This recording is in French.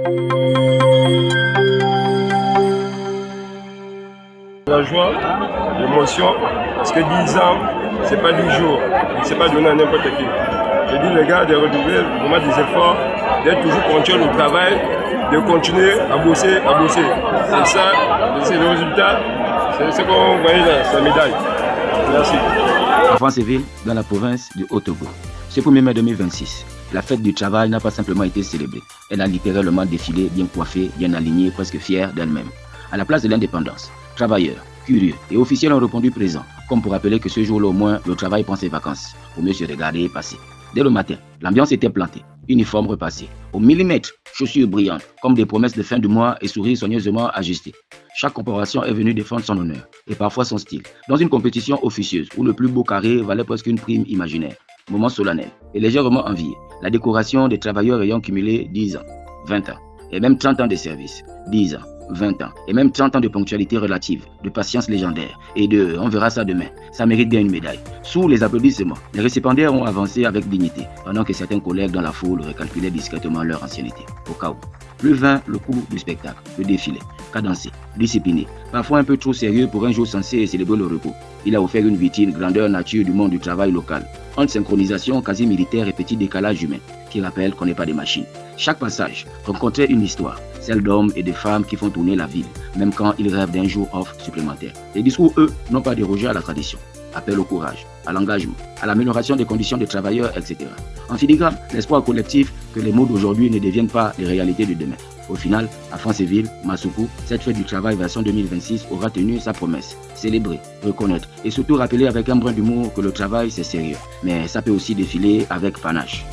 La joie, l'émotion, parce que 10 ans, c'est pas 10 jours, c'est pas donné à n'importe qui. Je dis les gars de redoubler vraiment des efforts, d'être toujours continuer le travail, de continuer à bosser. C'est ça, c'est le résultat, c'est ce qu'on voyait dans la médaille. Merci. À Franceville, dans la province de Haut-Togo, ce 1er mai 2026, la fête du travail n'a pas simplement été célébrée. Elle a littéralement défilé, bien coiffée, bien alignée, presque fière d'elle-même. À la place de l'indépendance, travailleurs, curieux et officiels ont répondu présent, comme pour rappeler que ce jour-là au moins, le travail prend ses vacances, pour mieux se regarder et passer. Dès le matin, l'ambiance était plantée, uniforme repassé, au millimètre, chaussures brillantes, comme des promesses de fin de mois et sourires soigneusement ajustés. Chaque corporation est venue défendre son honneur, et parfois son style, dans une compétition officieuse où le plus beau carré valait presque une prime imaginaire. Moment solennel et légèrement envié, la décoration des travailleurs ayant cumulé 10 ans, 20 ans, et même 30 ans de service, 10 ans, 20 ans, et même 30 ans de ponctualité relative, de patience légendaire, et de « on verra ça demain », ça mérite bien une médaille. Sous les applaudissements, les récipiendaires ont avancé avec dignité, pendant que certains collègues dans la foule recalculaient discrètement leur ancienneté, au cas où. Plus vint le cours du spectacle, le défilé, cadencé, discipliné, parfois un peu trop sérieux pour un jour censé célébrer le repos. Il a offert une vitrine grandeur nature du monde du travail local, entre synchronisation quasi militaire et petit décalage humain, qui rappelle qu'on n'est pas des machines. Chaque passage rencontrait une histoire, celle d'hommes et de femmes qui font tourner la ville, même quand ils rêvent d'un jour off supplémentaire. Les discours, eux, n'ont pas dérogé à la tradition. Appel au courage, à l'engagement, à l'amélioration des conditions des travailleurs, etc. En filigrane, l'espoir collectif que les mots d'aujourd'hui ne deviennent pas les réalités de demain. Au final, à Franceville, Masuku, cette fête du travail version 2026 aura tenu sa promesse. Célébrer, reconnaître et surtout rappeler avec un brin d'humour que le travail c'est sérieux. Mais ça peut aussi défiler avec panache.